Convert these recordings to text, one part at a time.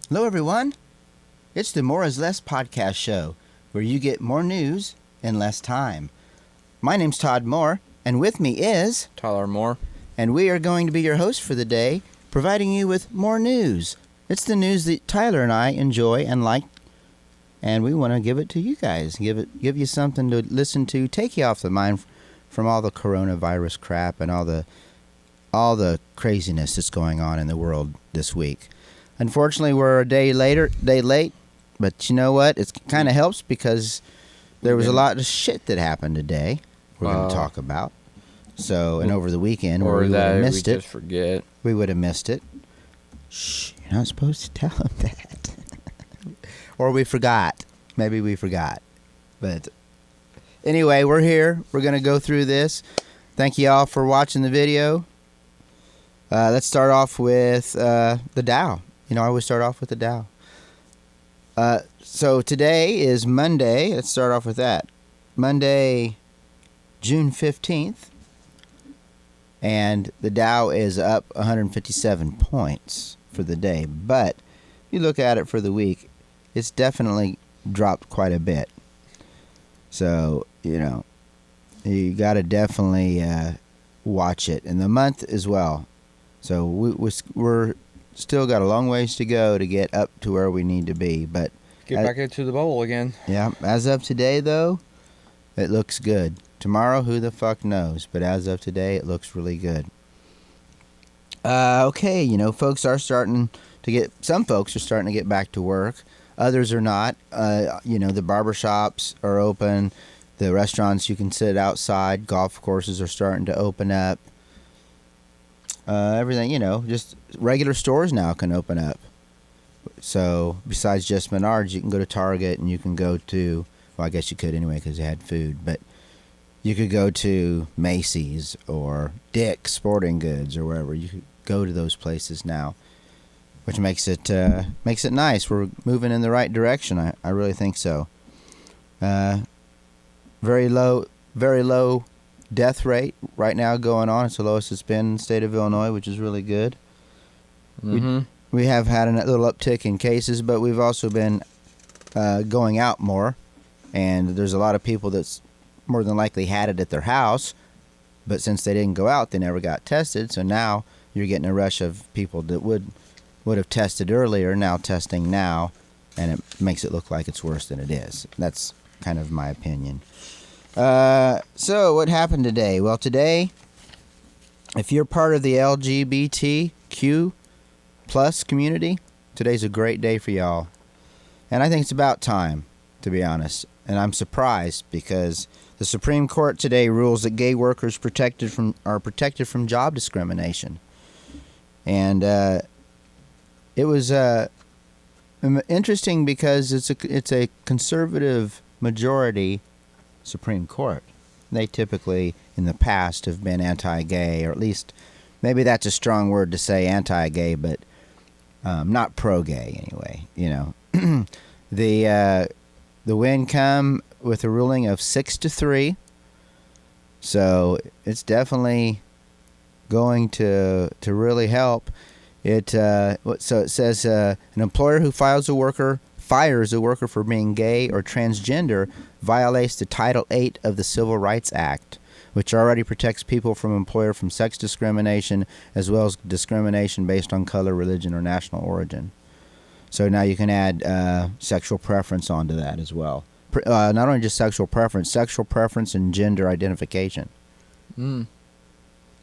Hello, everyone. It's the More is Less podcast show, where you get more news in less time. My name's Todd Moore, and with me is Tyler Moore. And we are going to be your host for the day, providing you with more news. It's the news that Tyler and I enjoy and like, and we want to give it to you guys. Give you something to listen to, take you off the mind from all the coronavirus crap and all the craziness that's going on in the world this week. Unfortunately, we're a day late, but you know what? It kind of helps because there was a lot of shit that happened today we're going to talk about. So, and over the weekend, or we would have missed it. Just forget. We would have missed it. Shh, you're not supposed to tell them that. Or we forgot. Maybe we forgot. But anyway, we're here. We're going to go through this. Thank you all for watching the video. Let's start off with the Dow. You know, I always start off with the Dow. So today is Monday. Let's start off with that. Monday, June 15th. And the Dow is up 157 points for the day. But if you look at it for the week, it's definitely dropped quite a bit. So, you know, you got to definitely watch it. And the month as well. So we're still got a long ways to go to get up to where we need to be, but get back into the bubble again. Yeah, as of today though, it looks good. Tomorrow, who the fuck knows? But as of today, it looks really good. Okay, you know, some folks are starting to get back to work. Others are not. You know, the barbershops are open. The restaurants you can sit outside. Golf courses are starting to open up. Everything, you know, just regular stores now can open up. So besides just Menards, you can go to Target and you can go to, well, I guess you could anyway because they had food, but you could go to Macy's or Dick's Sporting Goods or wherever. You could go to those places now, which makes it nice. We're moving in the right direction. I really think so. Very low death rate right now going on. It's the lowest it's been in the state of Illinois, which is really good. Mm-hmm. We have had a little uptick in cases, but we've also been going out more, and there's a lot of people that's more than likely had it at their house, but since they didn't go out, they never got tested, so now you're getting a rush of people that would have tested earlier, now testing now, and it makes it look like it's worse than it is. That's kind of my opinion. So what happened today? Well, today, if you're part of the LGBTQ plus community, today's a great day for y'all. And I think it's about time, to be honest. And I'm surprised because the Supreme Court today rules that gay workers are protected from job discrimination. And it was interesting because it's a conservative majority Supreme Court. They typically, in the past, have been anti-gay, or at least, maybe that's a strong word to say anti-gay, but not pro-gay anyway. You know, the win come with a ruling of 6-3, so it's definitely going to really help. So it says an employer who fires a worker for being gay or transgender violates the Title VIII of the Civil Rights Act, which already protects people from sex discrimination as well as discrimination based on color, religion, or national origin. So now you can add sexual preference onto that as well. Not only just sexual preference and gender identification.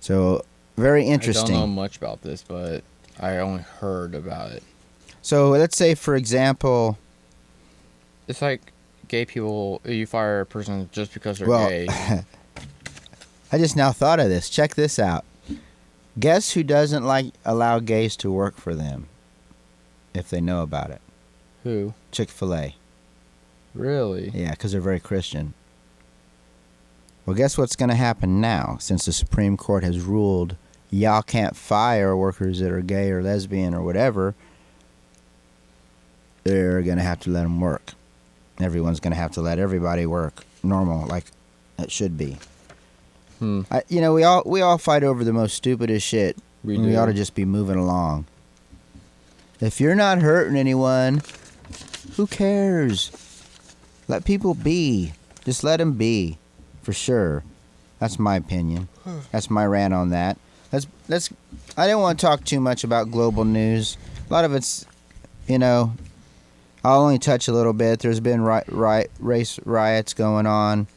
So very interesting. I don't know much about this, but I only heard about it. So let's say, for example, it's like gay people, you fire a person just because they're gay. I just now thought of this. Check this out. Guess who doesn't allow gays to work for them if they know about it? Who? Chick-fil-A. Really? Yeah, because they're very Christian. Well, guess what's going to happen now since the Supreme Court has ruled y'all can't fire workers that are gay or lesbian or whatever. They're going to have to let them work. Everyone's going to have to let everybody work normal, like it should be. You know, we all fight over the most stupidest shit. We ought to just be moving along. If you're not hurting anyone, who cares? Let people be. Just let them be, for sure. That's my opinion. That's my rant on that. Let's. I didn't want to talk too much about global news. A lot of it's, I'll only touch a little bit. There's been race riots going on.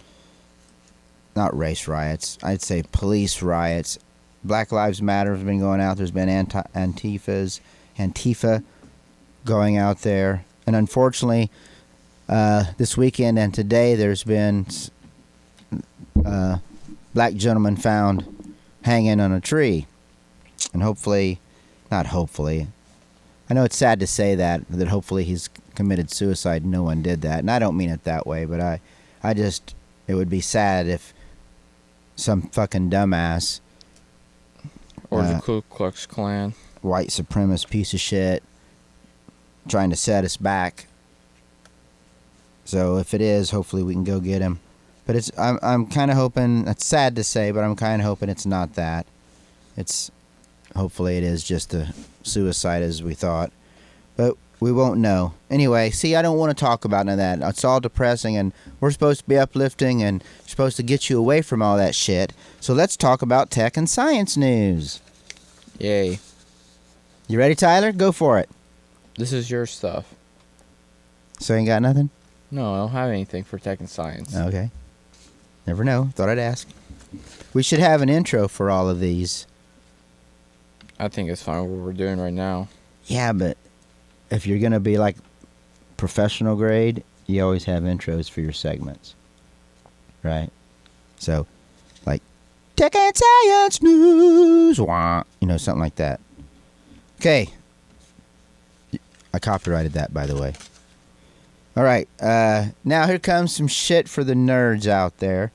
Not race riots. I'd say police riots. Black Lives Matter has been going out. There's been Antifa going out there. And unfortunately, this weekend and today, there's been black gentleman found hanging on a tree. And not hopefully, I know it's sad to say that hopefully he's committed suicide. No one did that. And I don't mean it that way, but it would be sad if some fucking dumbass or the Ku Klux Klan, white supremacist piece of shit, trying to set us back. So if it is, hopefully we can go get him. But I'm kind of hoping. It's sad to say, but I'm kind of hoping it's not that. Hopefully it is just a suicide as we thought, but we won't know. Anyway, see, I don't want to talk about none of that. It's all depressing, and we're supposed to be uplifting and supposed to get you away from all that shit. So let's talk about tech and science news. Yay. You ready, Tyler? Go for it. This is your stuff. So you ain't got nothing? No, I don't have anything for tech and science. Okay. Never know. Thought I'd ask. We should have an intro for all of these. I think it's fine what we're doing right now. Yeah, but if you're going to be like professional grade, you always have intros for your segments. Right? So, like, tech and science news. Wah, something like that. Okay. I copyrighted that, by the way. All right. Now here comes some shit for the nerds out there.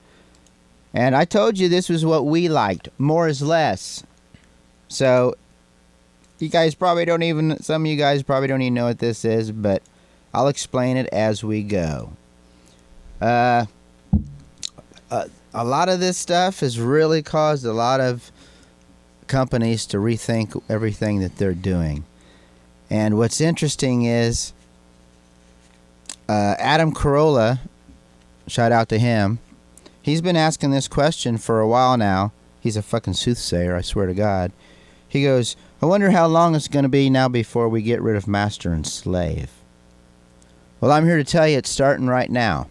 And I told you this was what we liked. More is less. So, some of you guys probably don't even know what this is, but I'll explain it as we go. A lot of this stuff has really caused a lot of companies to rethink everything that they're doing. And what's interesting is Adam Carolla, shout out to him, he's been asking this question for a while now. He's a fucking soothsayer, I swear to God. He goes, I wonder how long it's going to be now before we get rid of master and slave. Well, I'm here to tell you it's starting right now.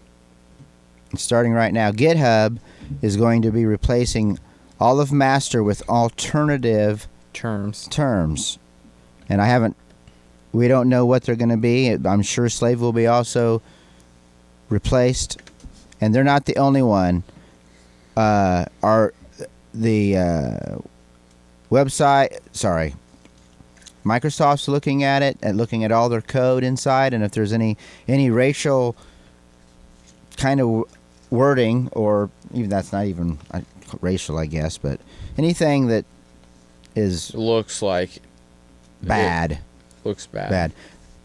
It's starting right now. GitHub is going to be replacing all of master with alternative terms. And we don't know what they're going to be. I'm sure slave will be also replaced. And they're not the only one. Microsoft's looking at it and looking at all their code inside, and if there's any racial kind of wording, or even that's not even racial, I guess, but anything that looks like bad. Looks bad.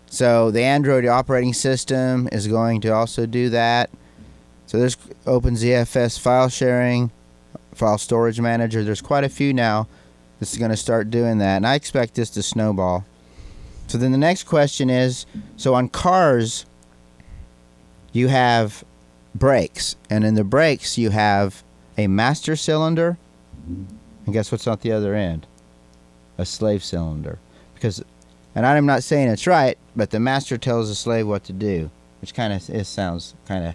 So the Android operating system is going to also do that. So there's OpenZFS file sharing, file storage manager. There's quite a few now that's going to start doing that, and I expect this to snowball. So then the next question is, so on cars, you have brakes, and in the brakes you have a master cylinder, and guess what's at the other end? A slave cylinder. And I'm not saying it's right, but the master tells the slave what to do, which sounds kind of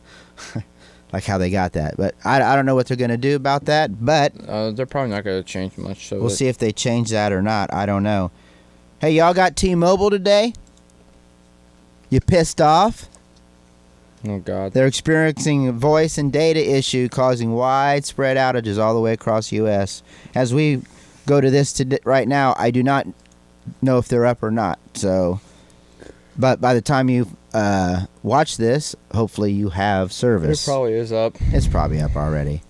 like how they got that. But I don't know what they're going to do about that, but they're probably not going to change much. So we'll see if they change that or not. I don't know. Hey, y'all got T-Mobile today? You pissed off? Oh, God. They're experiencing a voice and data issue causing widespread outages all the way across the U.S. As we go to this right now, I do not know if they're up or not. But by the time you watch this, hopefully you have service. It probably is up. It's probably up already.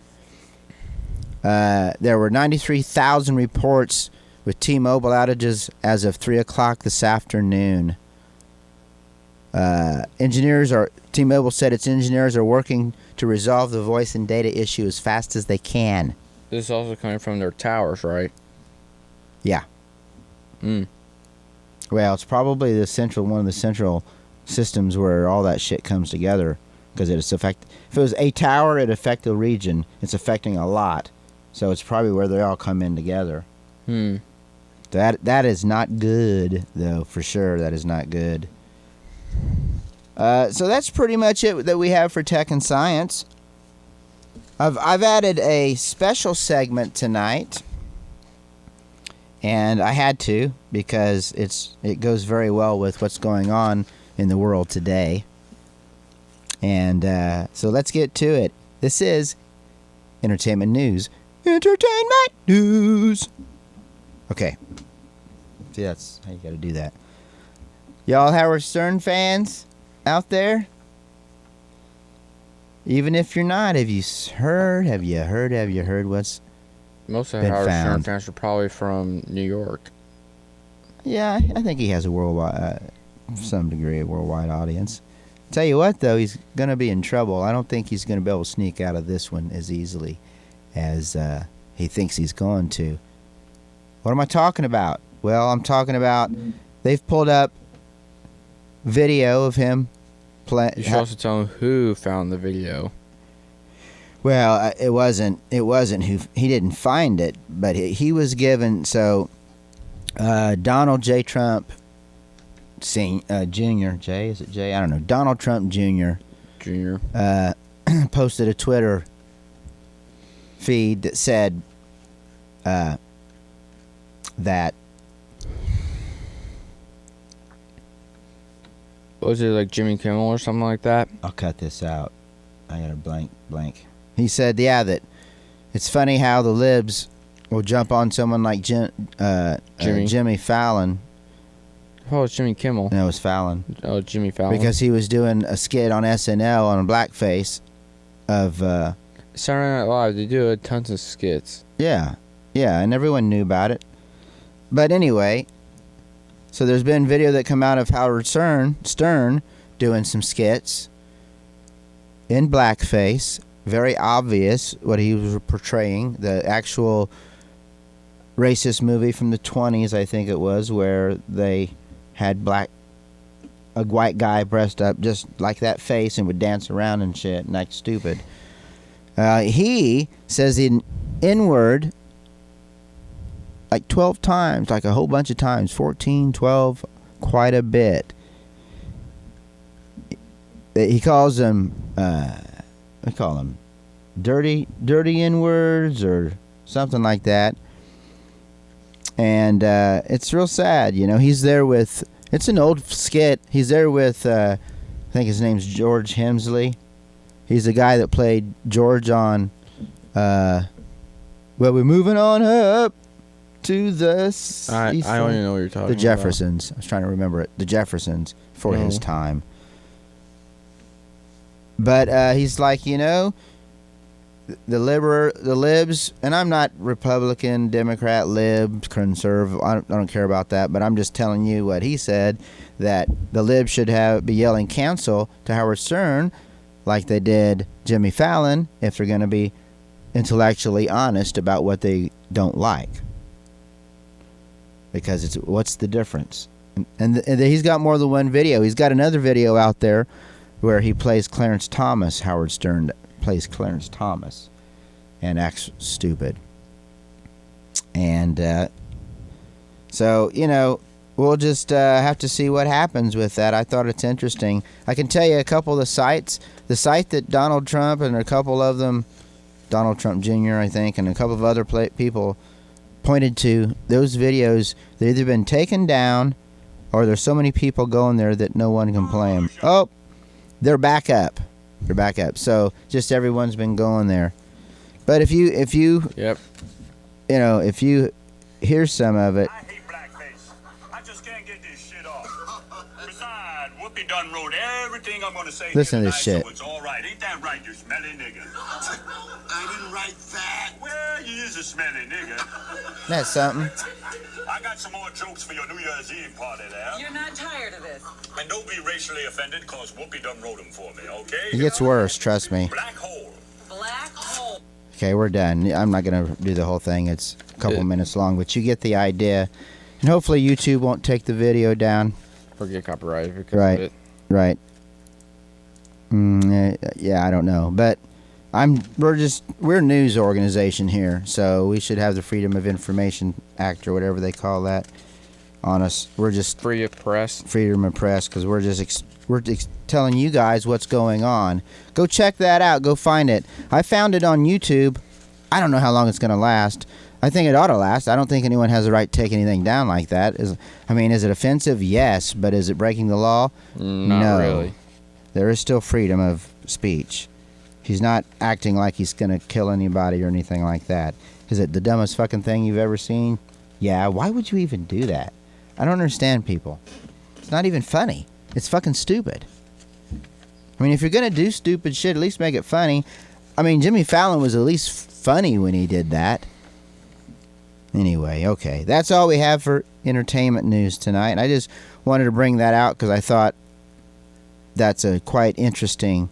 There were 93,000 reports with T-Mobile outages as of 3 o'clock this afternoon. T-Mobile said its engineers are working to resolve the voice and data issue as fast as they can. This is also coming from their towers, right? Yeah. Well, it's probably one of the central systems where all that shit comes together, because if it was a tower, it affect the region. It's affecting a lot, so it's probably where they all come in together. That is not good, though, for sure. That is not good. So that's pretty much it that we have for tech and science. I've added a special segment tonight, and I had to, because it goes very well with what's going on in the world today. And so let's get to it. This is Entertainment News. Entertainment News. Okay. See, that's how you got to do that. Y'all Howard Stern fans out there? Even if you're not, have you heard what's Most of been Howard Stern found? fans are probably from New York. Yeah, I think he has a worldwide, some degree of worldwide audience. Tell you what, though, he's going to be in trouble. I don't think he's going to be able to sneak out of this one as easily as he thinks he's going to. What am I talking about? Well, I'm talking about they've pulled up video of him playing. You should also tell them who found the video. Well, it wasn't who he didn't find it, but he was given. So Donald J. Trump Jr. J, is it J? I don't know. Donald Trump Jr. Posted a Twitter feed that said that. Was it like Jimmy Kimmel or something like that? I'll cut this out. I got a blank. He said, yeah, that it's funny how the libs will jump on someone like Jimmy Fallon. Oh, it's Jimmy Kimmel. No, it was Fallon. Oh, Jimmy Fallon. Because he was doing a skit on SNL on a blackface of... Saturday Night Live, they do tons of skits. Yeah, and everyone knew about it. But anyway, so there's been video that come out of Howard Stern doing some skits in blackface. Very obvious what he was portraying. The actual racist movie from the 20s, I think it was, where they had a white guy dressed up just like that face and would dance around and shit and act stupid. He says the N-word like 12 times, like a whole bunch of times, 14, 12, quite a bit. He calls them, we call them dirty N-words or something like that. And it's real sad, you know. He's there with, it's an old skit. He's there with, I think his name's George Hemsley. He's the guy that played George on, well, we're moving on up to the... I don't even know what you're talking about. The Jeffersons. I was trying to remember it. The Jeffersons for his time. But he's like, you know, the libs, and I'm not Republican, Democrat, lib, conservative. I don't care about that, but I'm just telling you what he said, that the libs should be yelling cancel to Howard Stern like they did Jimmy Fallon if they're going to be intellectually honest about what they don't like. Because what's the difference? And he's got more than one video. He's got another video out there where he plays Clarence Thomas. Howard Stern plays Clarence Thomas and acts stupid. And so, you know, we'll just have to see what happens with that. I thought it's interesting. I can tell you a couple of the sites. The site that Donald Trump and a couple of them, Donald Trump Jr., I think, and a couple of other people pointed to, those videos, they've either been taken down or there's so many people going there that no one can play them. Oh, they're back up. So just everyone's been going there. But if you Yep. You know, if you hear some of it. I hate blackface. I just can't get this shit off. Besides, Whoopi done wrote everything I'm gonna say. Listen to this tonight, shit. So it's all right. Ain't that right, you smelly nigga? I didn't write that. Well, you is a smelly nigga. That's something. I got some more jokes for your New Year's Eve party there. You're not tired of this. And don't be racially offended, cause Whoopi done wrote them for me, okay? It gets worse, trust me. Black hole. Black hole. Okay, we're done. I'm not going to do the whole thing. It's a couple minutes long, but you get the idea. And hopefully YouTube won't take the video down. Or get copyrighted because Right. of it. Right. Yeah, I don't know, but we're a news organization here, so we should have the Freedom of Information Act or whatever they call that on us. We're just Free of press. freedom of press because we're just telling you guys what's going on. Go check that out. Go find it. I found it on YouTube. I don't know how long it's gonna last. I think it ought to last. I don't think anyone has the right to take anything down like that. Is it offensive? Yes, but is it breaking the law? Not No. really. There is still freedom of speech. He's not acting like he's going to kill anybody or anything like that. Is it the dumbest fucking thing you've ever seen? Yeah, why would you even do that? I don't understand people. It's not even funny. It's fucking stupid. I mean, if you're going to do stupid shit, at least make it funny. I mean, Jimmy Fallon was at least funny when he did that. Anyway, okay. That's all we have for entertainment news tonight. I just wanted to bring that out because I thought that's a quite interesting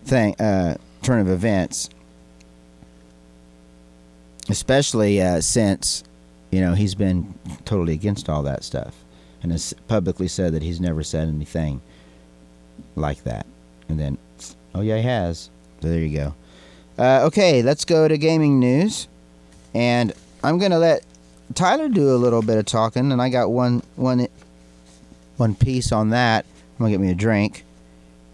thing, turn of events, especially since he's been totally against all that stuff and has publicly said that he's never said anything like that. And then, oh yeah, he has. So there you go. Okay, let's go to gaming news, and I'm gonna let Tyler do a little bit of talking, and I got one piece on that. I'm gonna get me a drink,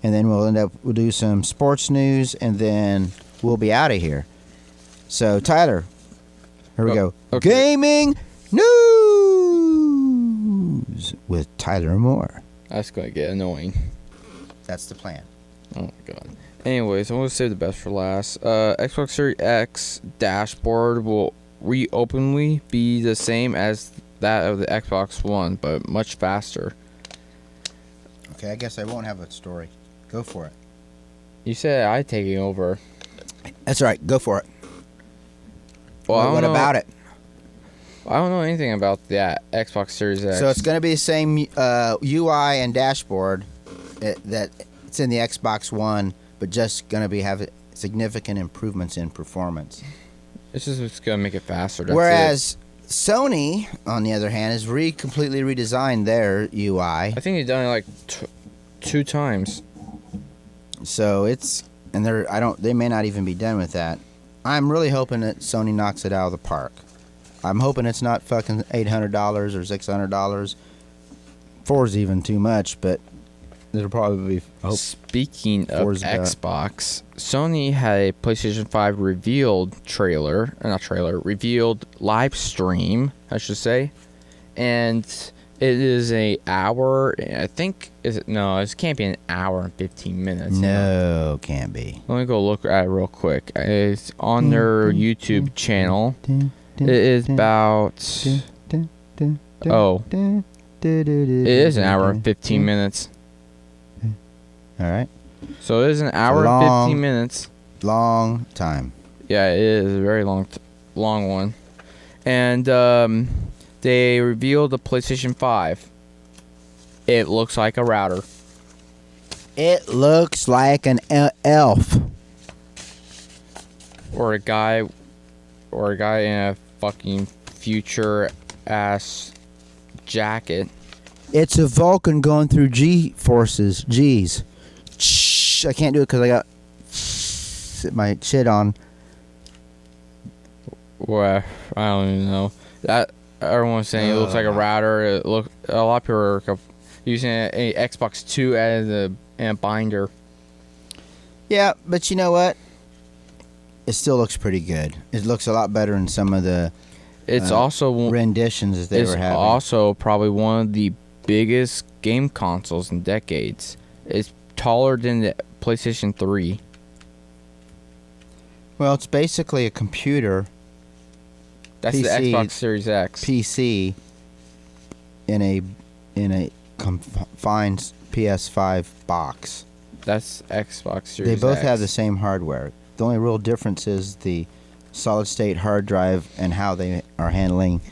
and then we'll do some sports news, and then we'll be out of here. So Tyler, here we go. Okay. Gaming news with Tyler Moore. That's going to get annoying. That's the plan. Oh my god. Anyways, I'm going to save the best for last. Xbox Series X dashboard will reopenly be the same as that of the Xbox One, but much faster. Okay, I guess I won't have a story. Go for it. You said I'd taking over. That's all right. Go for it. Well, I don't what know- about it? I don't know anything about that Xbox Series X. So it's going to be the same UI and dashboard that it's in the Xbox One, but just going to have significant improvements in performance. It's just going to make it faster. That's Whereas Sony, on the other hand, has completely redesigned their UI. I think they've done it like two times. So they may not even be done with that. I'm really hoping that Sony knocks it out of the park. I'm hoping it's not fucking $800 or $600. $4's even too much, but it'll probably be. Speaking of Four's about- Xbox, Sony had a PlayStation 5 revealed live stream, I should say. And it is an hour, I think, it can't be an hour and 15 minutes. No, can't be. Let me go look at it real quick. It's on their YouTube channel. It is about, it is an hour and 15 minutes. All right. So it is an hour and 15 minutes. Long time. Yeah, it is a very long one. And they revealed the PlayStation 5. It looks like a router. It looks like an elf. Or a guy in a fucking future ass jacket. It's a Vulcan going through G-forces. G's. Shh, I can't do it because I got my shit on. Well, I don't even know. That everyone's saying it looks like a router. A lot of people are using a Xbox 2 as a binder. Yeah, but you know what? It still looks pretty good. It looks a lot better than some of the It's also renditions that they it's were having. also probably one of the biggest game consoles in decades. It's taller than the PlayStation 3. Well, it's basically a computer That's the PC Xbox Series X. PC in a confined PS5 box. That's Xbox Series They both X. have the same hardware. The only real difference is the solid state hard drive and how they are handling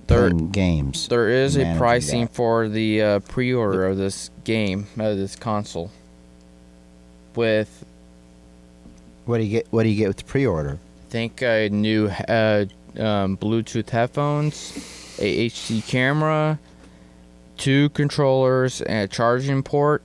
playing games. There is a managing pricing that. for the pre-order of this game, of this console. With What do you get with the pre-order? I think new Bluetooth headphones a HD camera, 2 controllers, and a charging port.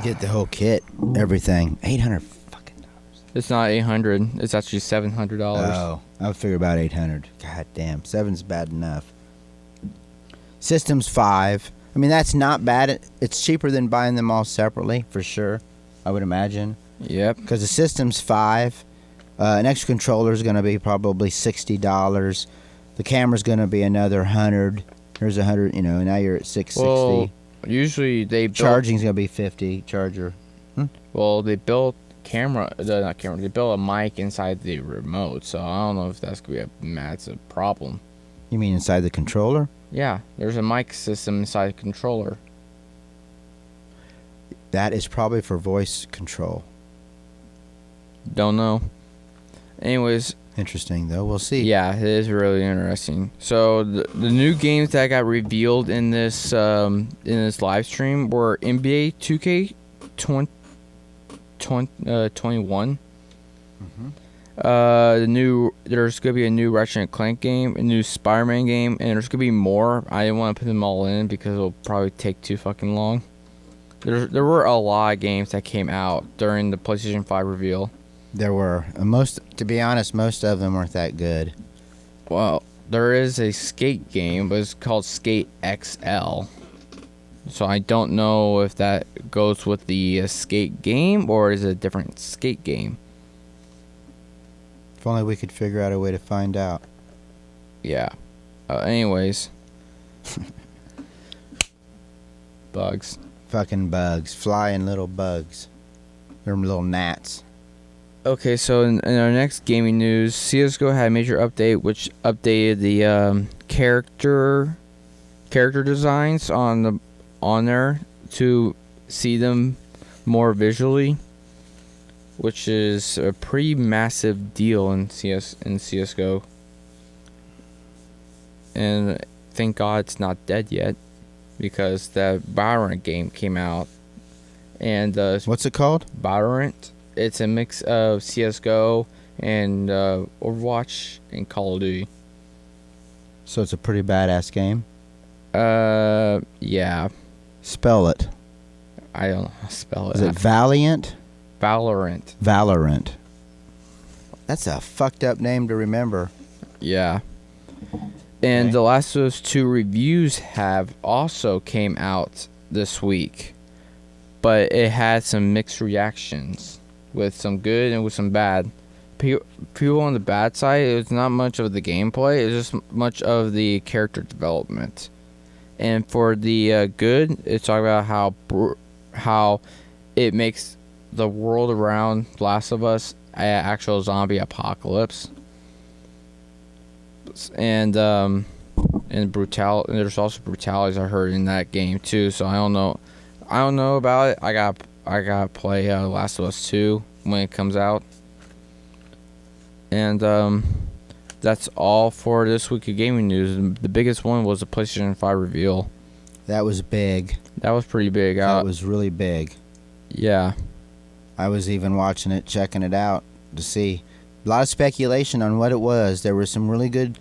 Get the whole kit, everything. $800 fucking dollars. It's not $800. It's actually $700. Oh, I would figure about 800. God damn, 7's bad enough. System's 5. I mean, that's not bad. It's cheaper than buying them all separately, for sure. I would imagine. Yep. Because the system's 5. An extra controller is going to be probably $60. The camera's going to be another 100. There's 100. You know, now you're at 660. Well, usually they build, Charging's going to be 50. Charger. well, they built not camera. They built a mic inside the remote, so I don't know if that's gonna be a massive problem. You mean inside the controller? Yeah, there's a mic system inside the controller. That is probably for voice control. Don't know. Anyways, Interesting, though. We'll see. yeah, it is really interesting. So the new games that got revealed in this live stream were NBA 2K 21. There's gonna be a new Ratchet and Clank game, a new Spider-Man game, and there's gonna be more. I didn't want to put them all in because it'll probably take too fucking long. There were a lot of games that came out during the PlayStation 5 reveal. There were. To be honest, most of them weren't that good. Well, there is a skate game, but it's called Skate XL. So I don't know if that goes with the skate game or is it a different skate game. If only we could figure out a way to find out. Yeah. Anyways. Bugs. Fucking bugs. Flying little bugs. They're little gnats. Okay, so in our next gaming news, CSGO had a major update which updated the character designs on there to see them more visually, which is a pretty massive deal in CSGO. And thank God it's not dead yet, because the Valorant game came out, and What's it called? Valorant. It's a mix of CSGO and Overwatch and Call of Duty. So it's a pretty badass game. Yeah. Spell it. I don't know how to spell it. Is it Valiant? Valorant. Valorant. That's a fucked up name to remember. Yeah. And Okay. the last of those 2 reviews have also came out this week, but it had some mixed reactions, with some good and with some bad. People on the bad side, it was not much of the gameplay, it was just much of the character development. And for the good, it's talking about how it makes the world around Last of Us an actual zombie apocalypse. And brutal. And there's also brutalities I heard in that game too. So I don't know about it. I got play Last of Us 2 when it comes out. And that's all for this week of gaming news. The biggest one was the PlayStation 5 reveal. That was big. That was pretty big. That was really big. Yeah. I was even watching it, checking it out to see. A lot of speculation on what it was. There were some really good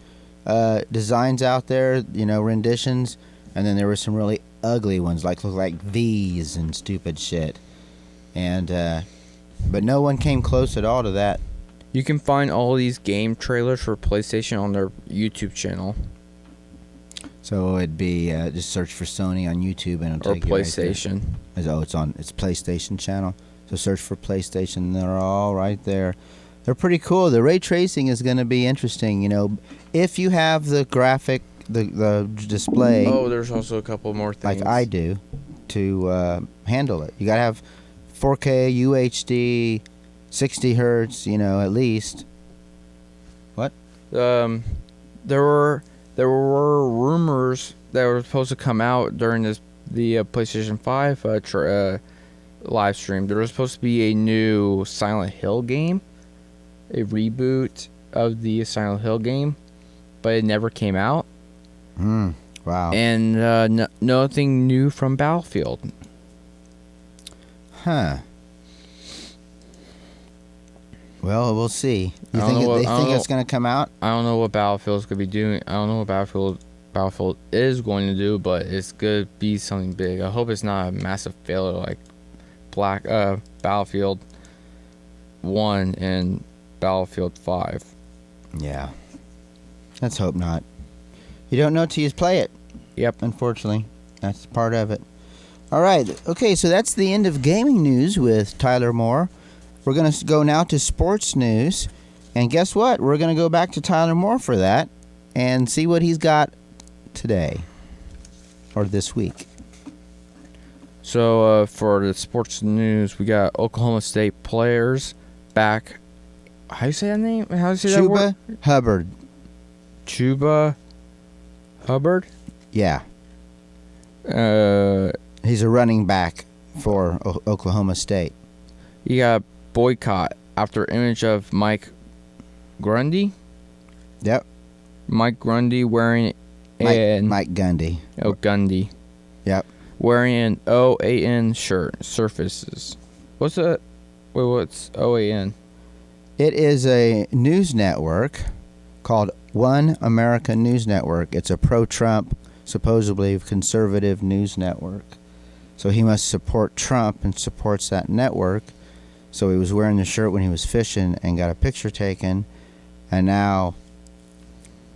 designs out there, renditions, and then there were some really ugly ones, look like V's and stupid shit. And but no one came close at all to that. You can find all these game trailers for PlayStation on their YouTube channel. So it'd be just search for Sony on YouTube and it'll Or take you right PlayStation. there. It's PlayStation channel. So search for PlayStation. They're all right there. They're pretty cool. The ray tracing is going to be interesting. If you have the graphic, the display. Oh, there's also a couple more things. Like I do, to handle it. You got to have 4K, UHD, 60 hertz. At least. What? There were rumors that were supposed to come out during the PlayStation 5 live stream. There was supposed to be a new Silent Hill game, a reboot of the Silent Hill game, but it never came out. Wow. And nothing new from Battlefield. Huh. Well, we'll see. You I don't think know what- they I don't think know- it's going to come out? I don't know what Battlefield's gonna be doing. I don't know what Battlefield is going to do, but it's gonna be something big. I hope it's not a massive failure like Battlefield 1 and Battlefield 5. Yeah. Let's hope not. You don't know till you play it. Yep. Unfortunately, that's part of it. All right. Okay, so that's the end of gaming news with Tyler Moore. We're going to go now to sports news. And guess what? We're going to go back to Tyler Moore for that and see what he's got today or this week. So for the sports news, we got Oklahoma State players back. How do you say that name? How do you say that word? Chuba Hubbard. Chuba Hubbard. Yeah. Uh, He's a running back for Oklahoma State. he got boycott after image of Mike Grundy. Yep. Mike Grundy wearing Mike Gundy. Oh, Gundy. Yep. Wearing an OAN shirt. Surfaces. What's that? Wait, what's OAN? It is a news network called One America News Network. It's a pro-Trump, supposedly conservative news network. So he must support Trump and supports that network. So he was wearing the shirt when he was fishing and got a picture taken. And now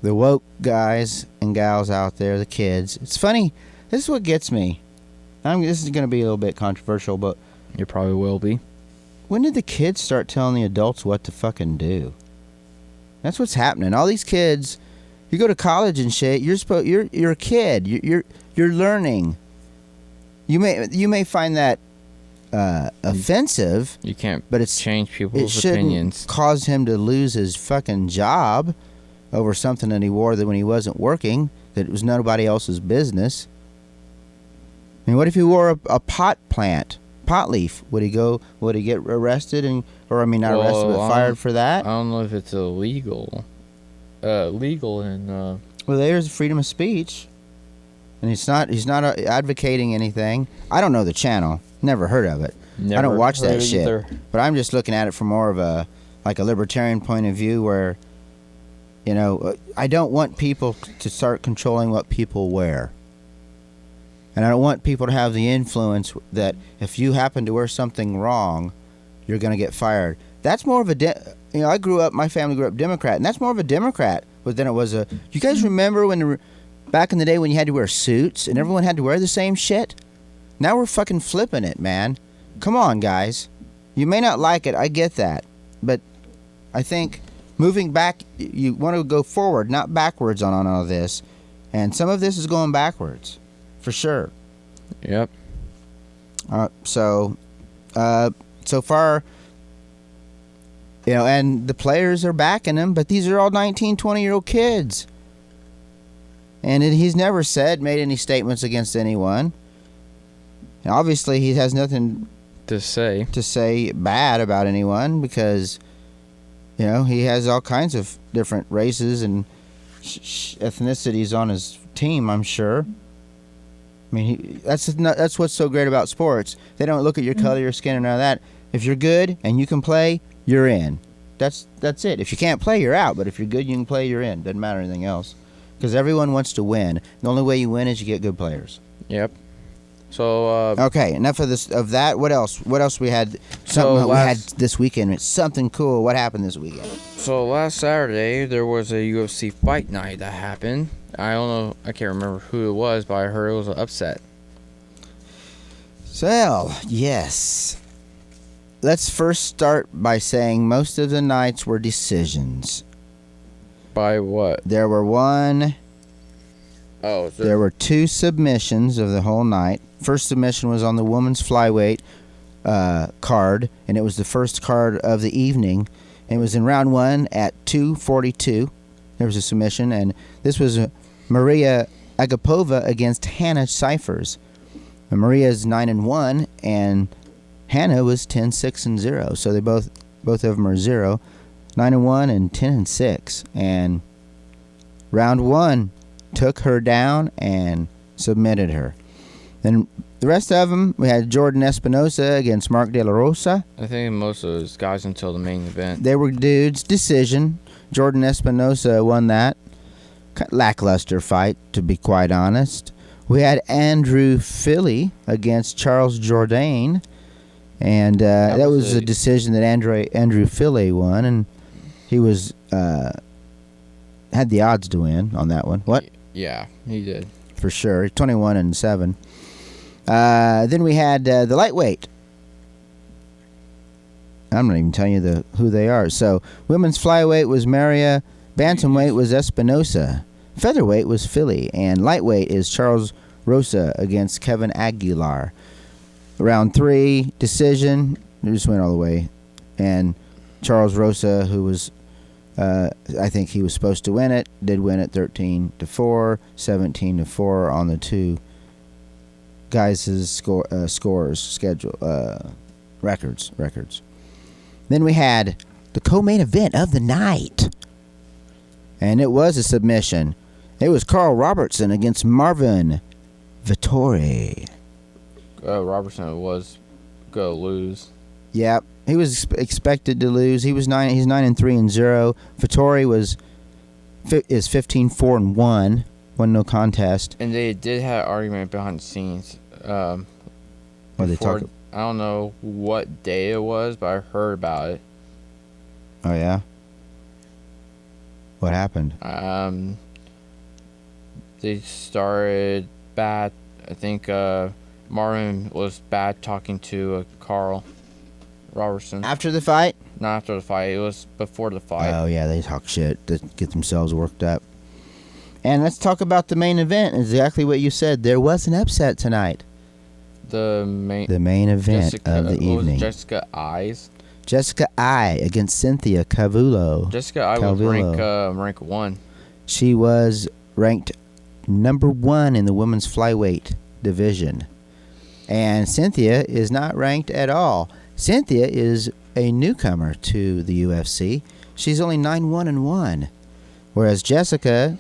the woke guys and gals out there, the kids. It's funny. This is what gets me. This is going to be a little bit controversial, but You probably will be. when did the kids start telling the adults what to fucking do? That's what's happening. All these kids, you go to college and shit. You're a kid. You're learning. You may find that offensive, You can't but it's change it people's shouldn't opinions. cause him to lose his fucking job over something that he wore that when he wasn't working, that it was nobody else's business. I mean, what if he wore a pot leaf? Would he get arrested not arrested, but fired for I that? don't know if it's illegal. Legal in Well, there's freedom of speech, and he's not advocating anything. I don't know the channel, never heard of it. I don't watch that shit. Either. But I'm just looking at it from more of a libertarian point of view, where I don't want people to start controlling what people wear. And I don't want people to have the influence that if you happen to wear something wrong, you're going to get fired. That's more of a my family grew up Democrat, and that's more of a Democrat than it was a. You guys remember back in the day when you had to wear suits and everyone had to wear the same shit? Now we're fucking flipping it, man. Come on, guys. You may not like it, I get that. But I think moving back, you want to go forward, not backwards on all of this. And some of this is going backwards. For sure. Yep. So far, and the players are backing him, but these are all 19, 20-year-old kids. And he's never made any statements against anyone. And obviously, he has nothing To say bad about anyone because, he has all kinds of different races and ethnicities on his team, I'm sure. I mean, that's what's so great about sports. They don't look at your color, your skin, and all that. If you're good and you can play, you're in. That's it. If you can't play, you're out. But if you're good, you can play, you're in. Doesn't matter anything else. Because everyone wants to win. The only way you win is you get good players. Yep. So okay, enough of that. What else? What else we had? Something we had this weekend. It's something cool. What happened this weekend? So last Saturday there was a UFC fight night that happened. I don't know. I can't remember who it was, but I heard it was an upset. So, yes. Let's first start by saying most of the nights were decisions. By what? There were there were two submissions of the whole night. First submission was on the women's flyweight card, and it was the first card of the evening. And it was in round 1 at 2:42. There was a submission, and this was Maria Agapova against Hannah Cyphers. And Maria's 9-1, and Hannah was 10-6-0. So they both of them are 0, 9-1 and 10-6. And round 1 took her down and submitted her. Then the rest of them, we had Jordan Espinosa against Mark De La Rosa. I think most of those guys until the main event. They were dudes. Decision. Jordan Espinosa won that. Lackluster fight, to be quite honest. We had Andrew Philly against Charles Jourdain. And that was a decision that Andrew Philly won. And he was had the odds to win on that one. What? Yeah, he did. For sure. 21-7. Then we had the lightweight. I'm not even telling you who they are. So, women's flyweight was Maria. Bantamweight was Espinosa. Featherweight was Philly. And lightweight is Charles Rosa against Kevin Aguilar. Round 3, decision. They just went all the way. And Charles Rosa, who was, I think he was supposed to win it, did win it 13-4, 17-4 on the two guys' scores, schedule, records. Then we had the co-main event of the night. And it was a submission. It was Carl Robertson against Marvin Vettori. Robertson was go lose. Yep, he was expected to lose. He's 9-3-0. Vettori is 15-4-1. Won no contest. And they did have an argument behind the scenes. What they talk? I don't know what day it was, but I heard about it. Oh yeah. What happened? They started bad. I think Marvin was bad talking to Carl Robertson. After the fight? Not after the fight. It was before the fight. Oh yeah, they talk shit to get themselves worked up. And let's talk about the main event. Exactly what you said. There was an upset tonight. The main event of the evening. Jessica Eyes. Jessica I against Cynthia Cavulo. Jessica I was rank 1. She was ranked number 1 in the women's flyweight division. And Cynthia is not ranked at all. Cynthia is a newcomer to the UFC. She's only 9-1-1. Whereas Jessica,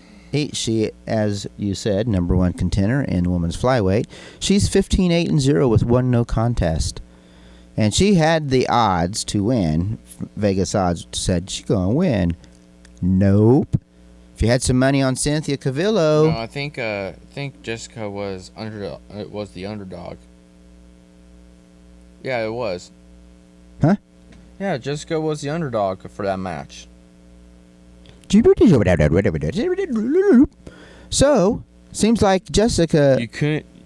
she, as you said, number 1 contender in women's flyweight. She's 15-8-0 with 1 no contest. And she had the odds to win. Vegas odds said she's going to win. Nope. If you had some money on Cynthia Cavillo. No, I think Jessica was the underdog. Yeah, it was. Huh? Yeah, Jessica was the underdog for that match. So, seems like Jessica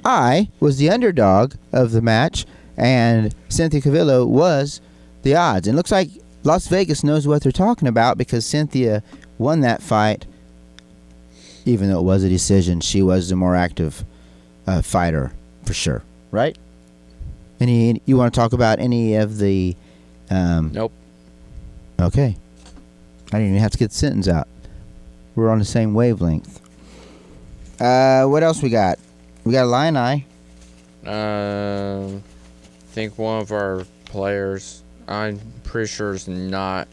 I was the underdog of the match, and Cynthia Cavillo was the odds. And it looks like Las Vegas knows what they're talking about, because Cynthia won that fight. Even though it was a decision, she was the more active fighter, for sure. Right? You want to talk about any of the... Nope. Okay. I didn't even have to get the sentence out. We're on the same wavelength. What else we got? We got Illini. I think one of our players, I'm pretty sure is not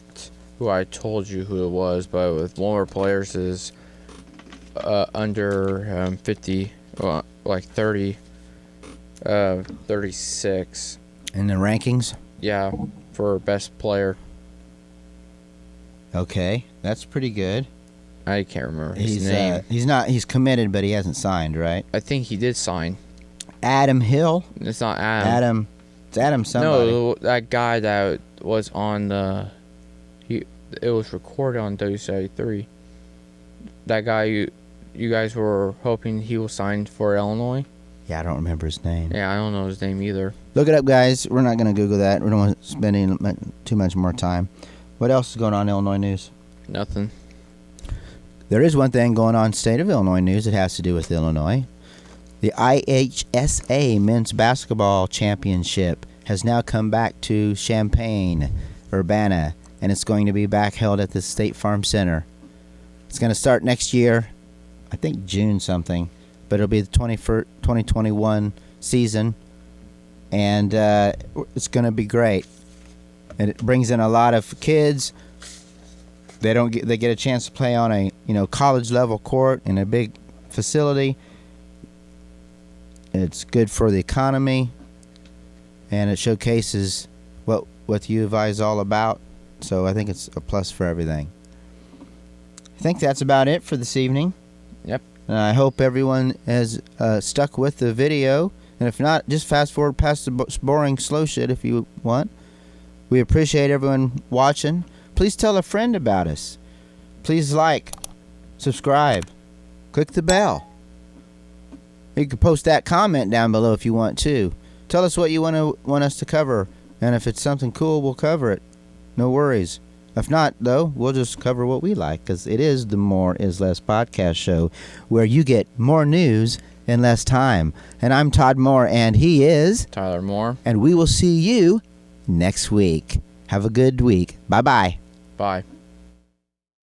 who I told you who it was, but with one of our players is under 50, like 30, 36. In the rankings? Yeah, for best player. Okay, that's pretty good. I can't remember his name. He's committed, but he hasn't signed, right? I think he did sign. Adam Hill? It's not Adam. It's Adam somebody. No, that guy that was on the... It was recorded on WCI3. That guy you guys were hoping he will sign for Illinois? Yeah, I don't remember his name. Yeah, I don't know his name either. Look it up, guys. We're not going to Google that. We don't want to spend too much more time. What else is going on in Illinois news? Nothing. There is one thing going on in state of Illinois news that has to do with Illinois. The IHSA Men's Basketball Championship has now come back to Champaign, Urbana, and it's going to be back held at the State Farm Center. It's going to start next year, I think June something, but it'll be the 2021 season, and it's going to be great. And it brings in a lot of kids. They get a chance to play on a college level court in a big facility. It's good for the economy, and it showcases what U of I is all about. So I think it's a plus for everything. I think that's about it for this evening. Yep. And I hope everyone has stuck with the video. And if not, just fast forward past the boring slow shit if you want. We appreciate everyone watching. Please tell a friend about us. Please like, subscribe, click the bell. You can post that comment down below if you want to. Tell us what you want us to cover. And if it's something cool, we'll cover it. No worries. If not, though, we'll just cover what we like, because it is the More is Less podcast show where you get more news in less time. And I'm Todd Moore, and he is Tyler Moore. And we will see you next week. Have a good week. Bye-bye. Bye.